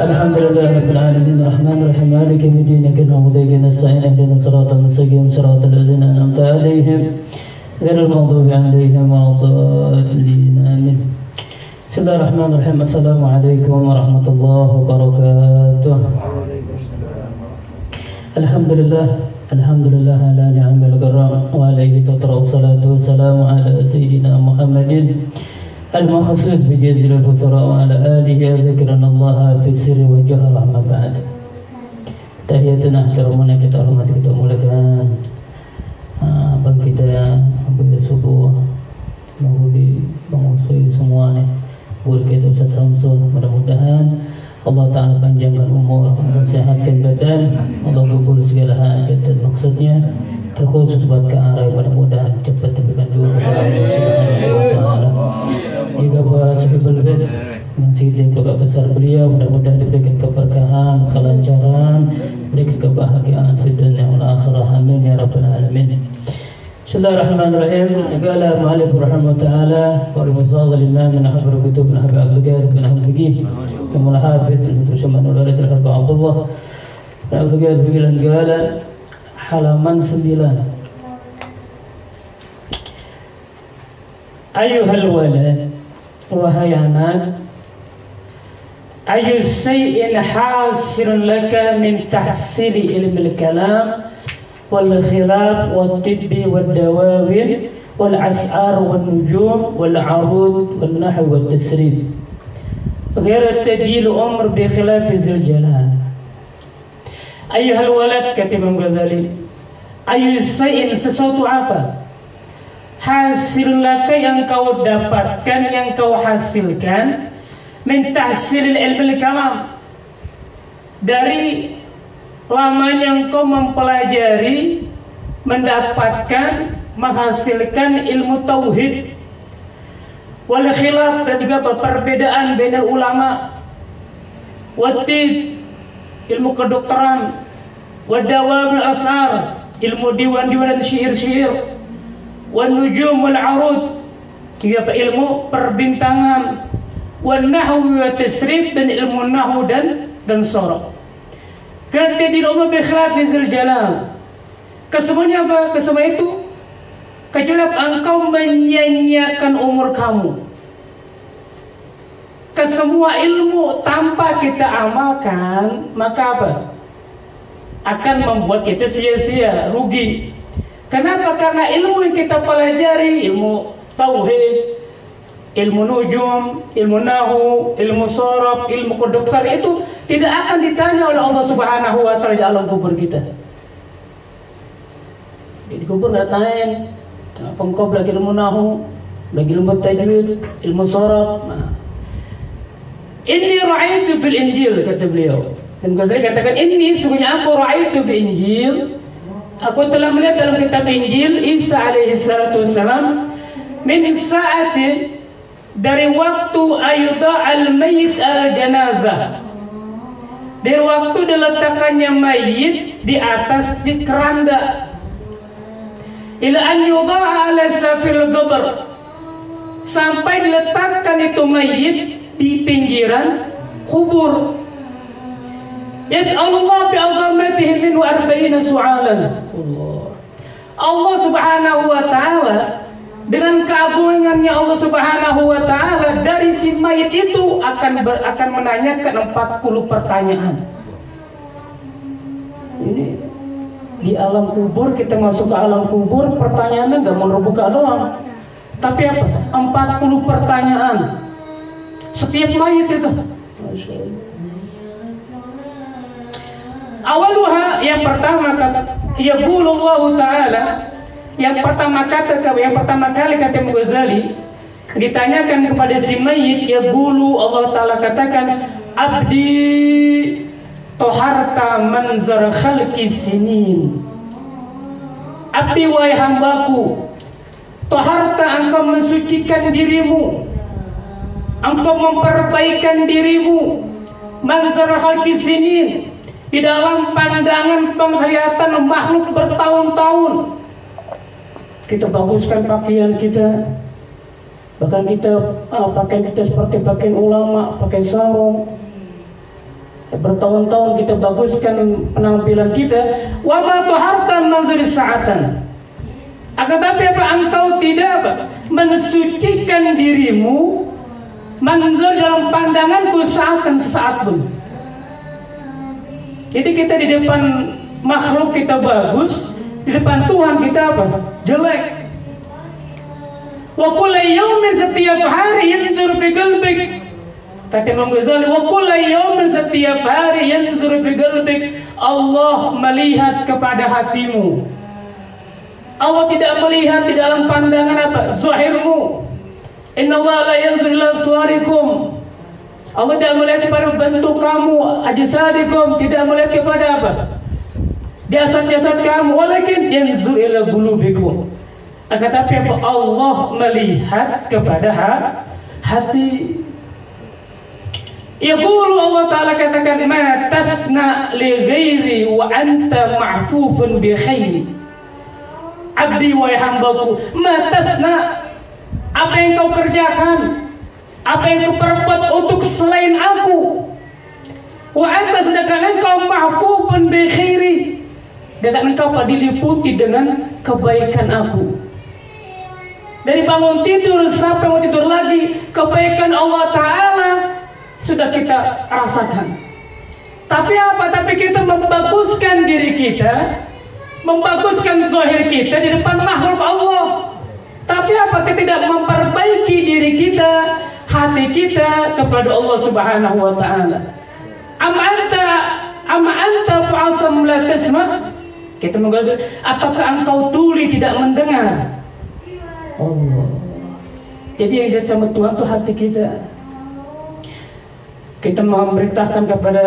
Alhamdulillah rabbil alamin arrahmanir rahim maliki yawmiddin iyyaka na'budu wa iyyaka nasta'in ihdinas siratal mustaqim siratal ladzina an'amta 'alaihim ghairil maghdubi 'alaihim waladdallin amin. Bismillahirrahmanirrahim. Assalamualaikum warahmatullahi wabarakatuh. Alhamdulillah ala ni'amil gharam wa alayhi tatra'u salatu wassalamu ala sayyidina Muhammadin al-makhsus bi jazil al-husra wa ala alihi dzikran Allah fi sirri wa jahr amma ba'd. Tahiyatuna karamuna kita hormati kita muliakan abang kita Abu Subuh Mahudi Bang Usui semuanya guru kita Ustaz Samsul, mudah-mudahan Allah Ta'ala panjangkan umur, sehatkan badan, Allah kabul segala hajat dan maksudnya terkhusus buat ke arah mudah-mudahan cepat diberikan juga kepada Allah Subhanahu wa Ta'ala. Juga buat Sahibul Bait Masjid keluarga besar beliau, mudah-mudahan diberikan keberkahan, kelancaran, diberikan kebahagiaan di dunia wal akhirah. Amin ya rabbal alamin. Bismillahirrahmanirrahim. Qala al-mu'allif rahimahullah ta'ala wa al-mufadhal al-imam min ahbar kutub min ahbar al-qadir bin al-fiqih wa al-hafiz al-mutashamman wa al-hafiz Abdullah al-qadir bilan qala halaman 9. Ayuhal walad wahai anak, ayu shay'in hasilun laka min tahsili ilmi al-kalam والخلاف والطب والدواوين والأسعار والنجوم والعروض والنحو والتسريب غير التجيل أمر بخلاف ذي الجلال. أيها الولد kata Imam Ghazali, ayu shay'in sesuatu apa hasil laka yang kau dapatkan, yang kau hasilkan min tahsilil ilmi kalam, dari lamanya engkau mempelajari, mendapatkan, menghasilkan ilmu tauhid, wal khilaf, dan juga perbedaan bainal ulama, watib, ilmu kedokteran, wadawamil asar, ilmu diwan-diwan dan syair-syair, wan nujum wal arud, juga ilmu perbintangan, wan nahwu wa tasrif, dan ilmu nahwu dan sorof. Kata di umur bikhlafizul jalal, kesemuanya apa? Kesemua itu kecuali engkau menyanyiakan umur kamu. Kesemua ilmu tanpa kita amalkan, maka apa? Akan membuat kita sia-sia, rugi. Kenapa? Karena ilmu yang kita pelajari, ilmu tauhid, ilmu nujum, ilmu nahu, ilmu sorof, ilmu kedokteran itu tidak akan ditanya oleh Allah Subhanahu wa Ta'ala di alam kubur kita. Di kubur nggak tanya apa engkau belajar ilmu nahu, belajar ilmu tajwid, ilmu sorof. Inni ra'aitu fil Injil, kata beliau. Dan Ghazali katakan, ini sesungguhnya aku ra'aitu fil Injil, aku telah melihat dalam kitab Injil Isa alaihi salatu wassalam, min sa'ati, dari waktu ayuda al-mayyit al-janazah, dari waktu diletakkannya mayit di atas di keranda, ila an yuda'a ala safil qabr, sampai diletakkan itu mayit di pinggiran kubur. Yas'alullah bi'azamatihi minhu 40 su'alan. Allah Subhanahu wa Ta'ala dengan keagungannya Allah Subhanahu wa Ta'ala, dari si mayit itu akan menanyakan 40 pertanyaan. Ini di alam kubur, kita masuk ke alam kubur, pertanyaannya gak mau buka doang, tapi apa? 40 pertanyaan setiap mayit itu. Awaluha, yang pertama yaqulullahu ta'ala, yang pertama kali kata Ghazali, ditanyakan kepada si mayit, yaqulu, Allah Ta'ala katakan, abdi toharta manzar khalqi sinin. Abdi, wahai hambaku, toharta, engkau mensucikan dirimu, engkau memperbaikan dirimu, manzar khalqi sinin, di dalam pandangan penglihatan makhluk bertahun-tahun. Kita baguskan pakaian kita, Bahkan kita pakaian kita seperti pakaian ulama, pakai sarung. Bertahun-tahun kita baguskan penampilan kita. Wa ma tuhartan manzuri sa'atan. Akan tapi apa engkau tidak mensucikan dirimu manzur dalam pandanganku sa'atan sesaat pun. Jadi kita di depan makhluk kita bagus, di depan Tuhan kita apa? Jelek. Wa kullu yawmin, setiap hari yanzur fi qalbik. Kata Imam Ghazali, wa kullu yawmin, setiap hari yanzur fi qalbik, Allah melihat kepada hatimu. Allah tidak melihat di dalam pandangan apa? Zahirmu. Inna Allah la yanzur ila suwarikum. Allah tidak melihat kepada bentuk kamu, ajsadikum, tidak melihat kepada apa? Jasad-jasad kamu, walakin yanzur ila qulubikum. Akan tapi apa? Allah melihat kepada hati. Yaqulu, Allah Ta'ala katakan, ma tasna li ghairi wa anta ma'fufun bi khairi. Abdi wa hambaku, ma tasna, apa yang kau kerjakan, apa yang kau perbuat untuk selain aku. Wa anta, sedangkan engkau ma'fufun bi khairi, dan engkau diliputi dengan kebaikan aku. Dari bangun tidur sampai mau tidur lagi, kebaikan Allah Ta'ala sudah kita rasakan. Tapi apa? Tapi kita membaguskan diri kita, membaguskan zahir kita di depan makhluk Allah. Tapi apa? Kita tidak memperbaiki diri kita, hati kita kepada Allah Subhanahu wa Ta'ala. Amma anta fa'asam la tasma'. Kita mengatakan, apakah engkau tuli tidak mendengar? Allah. Jadi yang dilihat sama Tuhan itu hati kita. Kita memerintahkan kepada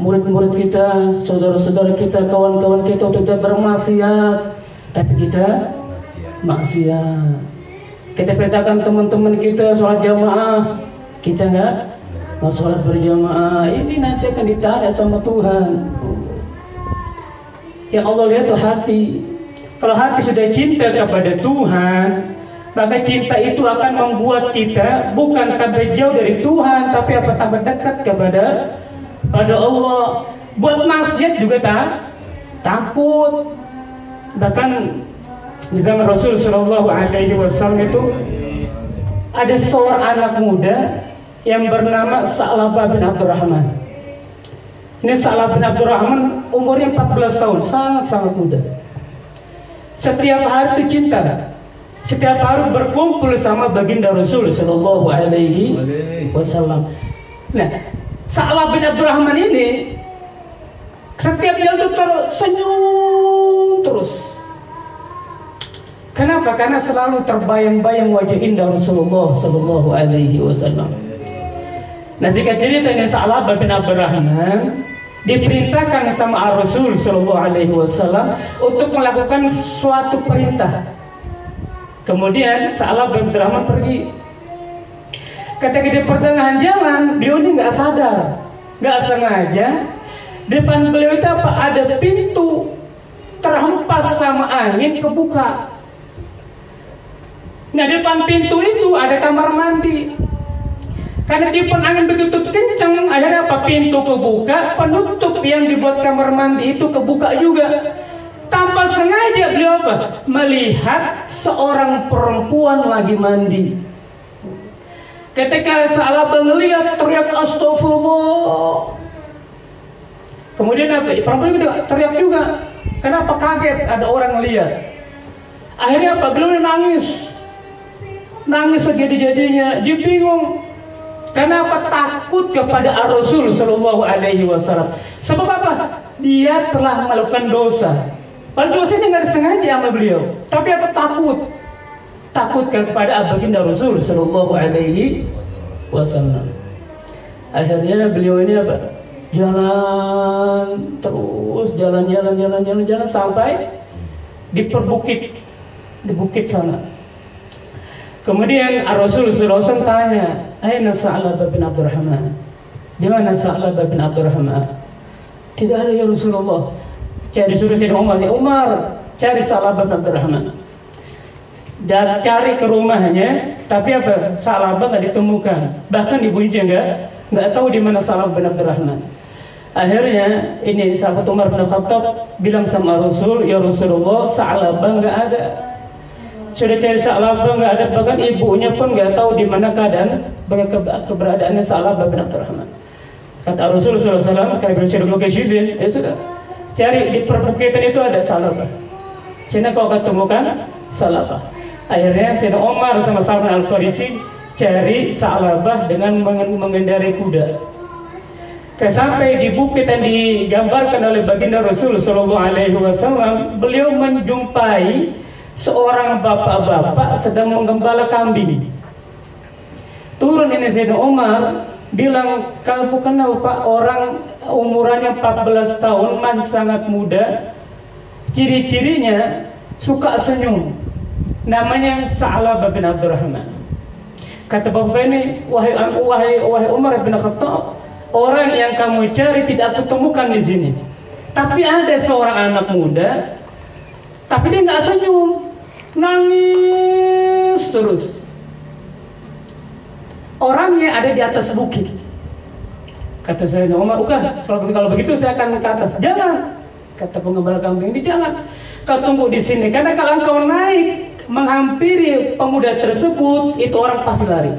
murid-murid kita, saudara-saudara kita, kawan-kawan kita untuk tidak bermaksiat, tapi kita maksiat. Kita perintahkan teman-teman kita sholat jamaah, kita nggak sholat berjamaah. Ini nanti akan ditanya sama Tuhan. Yang Allah lihat itu hati. Kalau hati sudah cinta kepada Tuhan, maka cinta itu akan membuat kita bukan tambah jauh dari Tuhan, tapi apa, tambah dekat kepada Allah. Buat maksiat juga takut. Bahkan di zaman Rasul Shallallahu Alaihi Wasallam itu ada seorang anak muda yang bernama Sa'labah bin Abdurrahman. Ini Sa'labah bin Abdurrahman umurnya 14 tahun, sangat muda. Setiap hari itu cinta. Setiap hari berkumpul sama baginda Rasul Sallallahu Alaihi Wasallam. Nah, Sa'labah bin Abdurrahman ini setiap dia itu tersenyum terus. Kenapa? Karena selalu terbayang-bayang wajah indah Rasulullah Sallallahu Alaihi Wasallam. Nah, singkat cerita ini Sa'labah bin Abdurrahman diperintahkan sama Rasul Sallallahu Alaihi Wasallam untuk melakukan suatu perintah. Kemudian Sa'labah bin Abdurrahman pergi. Ketika di pertengahan jalan, beliau ini nggak sadar, nggak sengaja, depan beliau itu apa? Ada pintu terhempas sama angin kebuka. Nah, depan pintu itu ada kamar mandi. Karena tiupan angin begitu kencang, akhirnya apa? Pintu kebuka, penutup yang dibuat kamar mandi itu kebuka juga. Tanpa sengaja beliau apa? Melihat seorang perempuan lagi mandi. Ketika Sa'labah melihat, teriak astagfirullah. Kemudian apa? Perempuan itu teriak juga. Kenapa? Kaget ada orang melihat. Akhirnya apa? Beliau nangis sejadi-jadinya. Dia bingung. Kenapa? Takut kepada Rasul Sallallahu Alaihi Wasallam. Sebab apa? Dia telah melakukan dosa. Padahal dosanya nggak disengaja sama beliau, tapi apa? Takut kepada baginda Rasul Sallallahu Alaihi Wasallam. Akhirnya beliau ini apa? Jalan terus, jalan sampai di bukit sana. Kemudian Rasul Sallallahu Alaihi Wasallam tanya, "Aina Sa'labah bin Abdurrahman?" Di mana Sa'labah bin Abdurrahman? Tidak ada ya Rasulullah. Disuruh Sayyidina Umar, cari Sa'labah bin Abdurrahman. dan cari ke rumahnya, tapi apa? Sa'labah nggak ditemukan. Bahkan ibunya nggak tahu di mana Sa'labah bin Abdurrahman. Akhirnya ini sahabat Umar bin Khattab bilang sama Rasul, ya Rasulullah, Sa'labah nggak ada. Sudah cari Sa'labah nggak ada, bahkan ibunya pun nggak tahu di mana keberadaannya Sa'labah bin Abdurrahman. Kata Rasulullah SAW, kayak bersirul Mukashifin, ya sudah, cari di perbukitan itu ada Sa'labah. Sini kau ketemukan Sa'labah. Akhirnya Sayyidina Umar sama Salman Al-Farisi cari Sa'labah dengan mengendarai kuda. Sampai di bukit yang digambarkan oleh baginda Rasul Sallallahu Alaihi Wasallam, beliau menjumpai seorang bapak-bapak sedang menggembala kambing. Turun ini Sayyidina Umar bilang, kamu kenal Pak, orang umurannya 14 tahun, masih sangat muda, ciri-cirinya suka senyum, namanya Sa'labah bin Abdurrahman. Kata bapak ini, wahai Umar bin Khattab, orang yang kamu cari tidak aku temukan di sini. Tapi ada seorang anak muda, tapi dia nggak senyum, nangis terus. Orangnya ada di atas bukit. Kata saya, Umar, kalau begitu saya akan ke atas. Jangan, kata penggembala kambing ini, jangan. Kau tunggu di sini, karena kalau kau naik menghampiri pemuda tersebut, itu orang pasti lari.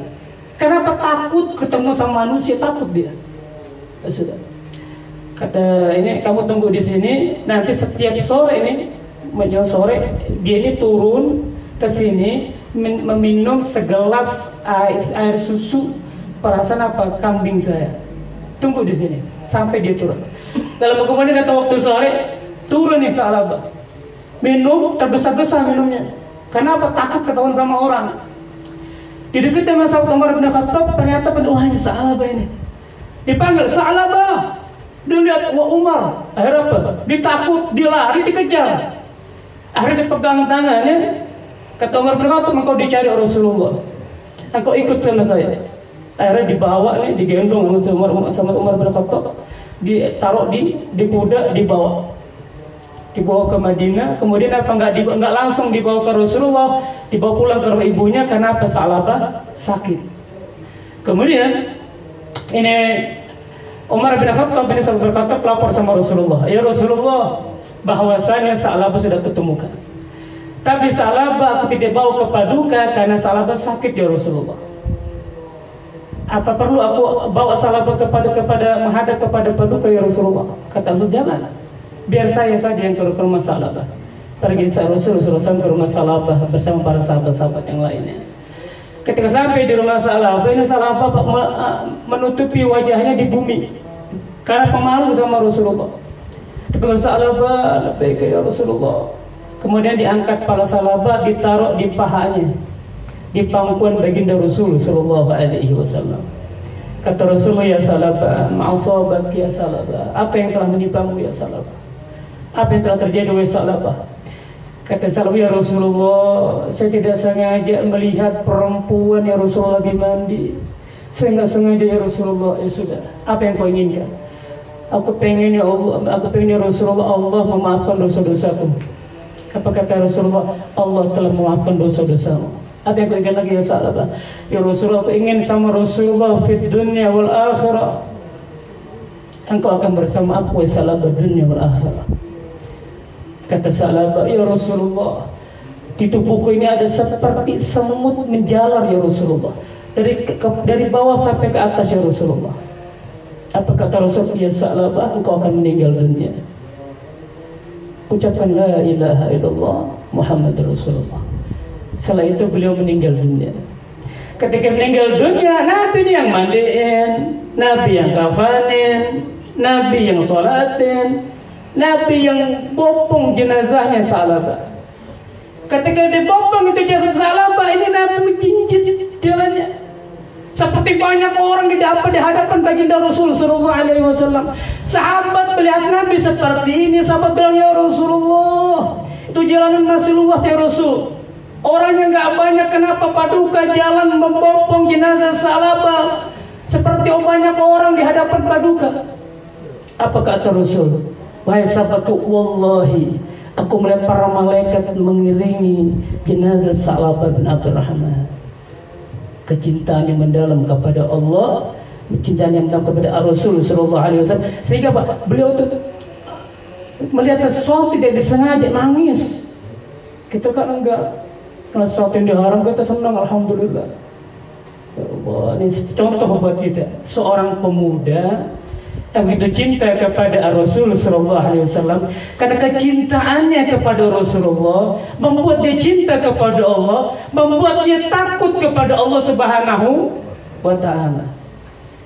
Kenapa? Takut ketemu sama manusia, takut dia. Sudah. Kata ini, kamu tunggu di sini, nanti setiap sore ini, menjelang sore, dia ini turun ke sini meminum segelas air susu perasaan apa kambing saya. Tunggu di sini sampai dia turun. Dalam kemudian datang waktu sore, turun nih Sa'labah, minum terbesar-besar minumnya. Kenapa? Takut ketahuan sama orang. Di dekat sama sahabat Umar bin Khattab, ternyata wah ini Sa'labah ini. Dipanggil Sa'labah, dilihat wah Umar. Akhirnya apa? Ditakut, dia lari, dikejar. Akhirnya dipegang tangannya. Kata Umar bin Khattab, engkau dicari Rasulullah, engkau ikut sama saya. Akhirnya dibawa nih, digendong sama Umar bin Khattab, ditaruh di kuda, dibawa ke Madinah. Kemudian apa nggak langsung dibawa ke Rasulullah, dibawa pulang ke rumah ibunya karena apa? Sa'labah sakit. Kemudian ini Umar bin Khattab berkata, lapor sama Rasulullah, ya Rasulullah, bahwasanya Sa'labah sudah ketemukan. Tapi Sa'labah aku tidak bawa ke Paduka karena Sa'labah sakit ya Rasulullah. Apa perlu aku bawa Sa'labah menghadap kepada Paduka ya Rasulullah? Kata Rasulullah, jangan. Biar saya saja yang ke rumah Sa'labah. Pergi Rasulullah ke rumah Sa'labah bersama para sahabat-sahabat yang lainnya. Ketika sampai di rumah Sa'labah, ini Sa'labah menutupi wajahnya di bumi karena pemalu sama Rasulullah. Tapi Sa'labah, labbaik ya Rasulullah. Kemudian diangkat kepala Sa'labah, ditaruh di pahanya, di pangkuan baginda Rasul Sallallahu Alaihi Wasallam. Kata Rasulullah, ya Sa'labah, ma'asabak ya Sa'labah, apa yang telah menimpamu ya Sa'labah? Apa yang telah terjadi ya Sa'labah? Kata Sa'labah, ya Rasulullah, saya tidak sengaja melihat perempuan ya Rasulullah lagi mandi. Saya nggak sengaja ya Rasulullah. Ya sudah, apa yang kau inginkan? Aku pengen ya Allah, aku pengen ya Rasulullah, Allah memaafkan dosa-dosaku. Apa kata Rasulullah? Allah telah memaafkan dosa-dosamu. Apa yang kau inginkan lagi ya Sa'labah? Ya Rasulullah, aku ingin sama Rasulullah fid dunya wal akhirah. Engkau akan bersama aku ya Sa'labah dunia wal akhirah. Kata Sa'labah, ya Rasulullah, di tubuhku ini ada seperti semut menjalar ya Rasulullah, dari bawah sampai ke atas ya Rasulullah. Apa kata Rasulullah? Ya Sa'labah, engkau akan meninggal dunia. Ucapkan la ilaha illallah Muhammad Rasulullah. Setelah itu beliau meninggal dunia. Ketika meninggal dunia, Nabi yang mandiin, Nabi yang kafanin, Nabi yang sholatin, Nabi yang bopong jenazahnya Sa'labah. Ketika dibopong itu jasad Sa'labah, ini Nabi menjinjit jalannya. Seperti banyak orang di hadapan baginda Rasul Sallallahu Alaihi Wasallam. Sahabat melihat Nabi seperti ini, sahabat bilang, ya Rasulullah, itu jalanan masih luas ya Rasul. Orangnya nggak banyak, kenapa Paduka jalan membopong jenazah Sa'labah seperti banyak orang di hadapan Paduka? Apa kata Rasul? Wahai sahabatku, wallahi Aku melihat para malaikat mengiringi jenazah Sa'labah bin Abdurrahman. Kecintaan yang mendalam kepada Allah, kecintaan yang mendalam kepada Rasul sallallahu alaihi wasallam, sehingga Pak, beliau itu melihat sesuatu tidak disengaja nangis. Kita kan enggak, kalau sesuatu yang diharam kita senang, alhamdulillah. Ya Allah, ini contoh buat kita. Seorang pemuda yang begitu cinta kepada Rasul sallallahu alaihi wasallam, karena kecintaannya kepada Rasulullah membuat dia cinta kepada Allah, membuat dia takut kepada Allah Subhanahu wa taala.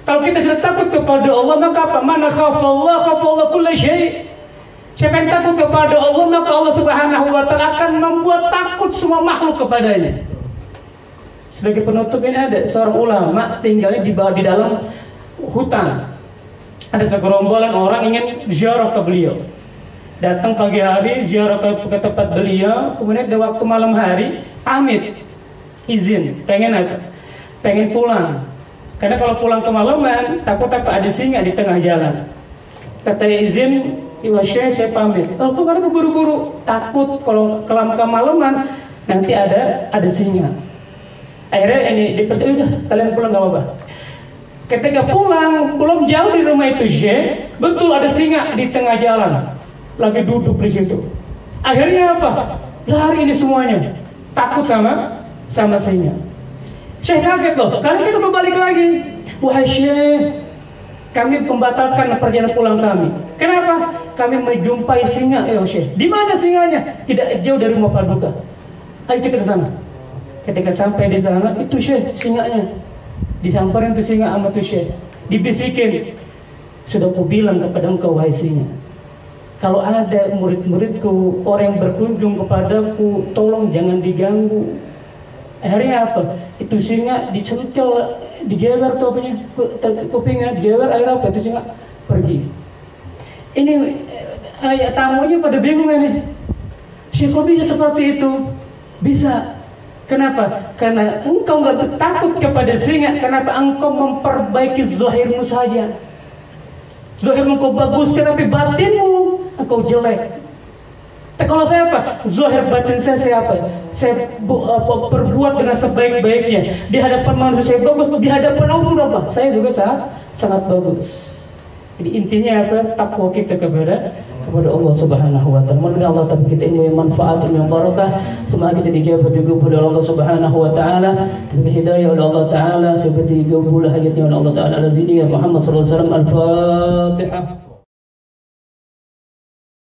Kalau kita sudah takut kepada Allah, maka apa? Mana khafallah kulli syai'. Siapa yang takut kepada Allah, maka Allah Subhanahu wa taala akan membuat takut semua makhluk kepadanya. Sebagai penutup, ini ada seorang ulama tinggalnya di dalam hutan. Ada segerombolan orang ingin ziarah ke beliau. Datang pagi hari ziarah ke tempat beliau, kemudian di waktu malam hari pamit, izin, pengen apa? Pengen pulang. Karena kalau pulang kemalaman takut apa? Ada singa di tengah jalan. Katanya izin, Iwa Syekh, saya pamit. Oh, kok karena buru-buru? Takut kalau kemalaman nanti ada singa. Akhirnya ini udah kalian pulang gak apa-apa. Ketika pulang, belum jauh di rumah itu Syekh, betul ada singa di tengah jalan, lagi duduk di situ. Akhirnya apa? Lari ini semuanya, takut sama singa. Syekh kaget loh, kalian kita mau balik lagi. Wahai Syekh, kami membatalkan perjalanan pulang kami. Kenapa? Kami menjumpai singa, ya Syekh. Di mana singanya? Tidak jauh dari rumah Paduka. Ayo kita ke sana. Ketika sampai di sana, itu Syekh singanya. Disamperin tuh singa sama tuh Syekh, dibisikin, sudah aku bilang kepada engkau wahai singa, kalau ada murid-muridku, orang yang berkunjung kepadaku, tolong jangan diganggu. Akhirnya apa? Itu singa disentil, dijewer tuh apanya, kupingnya dijewer, akhirnya apa? Itu singa pergi. Ini tamunya pada bingung ini. Syekh, kok bisa seperti itu? Bisa. Kenapa? Karena engkau nggak takut kepada singa. Kenapa? Engkau memperbaiki zahirmu saja. Zahirmu engkau bagus, tapi batinmu engkau jelek. Kalau saya apa? Zahir batin saya apa? Saya berbuat dengan sebaik-baiknya. Di hadapan manusia saya bagus, di hadapan Allah apa? Saya juga sangat bagus. Jadi intinya apa? Takwa kita kepada Allah Subhanahu wa taala. Mudah-mudahan Allah taala kita ilmu yang manfaat, ilmu yang barakah. Semoga kita dijawab juga oleh Allah Subhanahu wa taala, diberi hidayah oleh Allah taala, seperti dijawab hajatnya oleh Allah taala. Al-Fatihah Muhammad sallallahu alaihi wasallam. Al-Fatihah.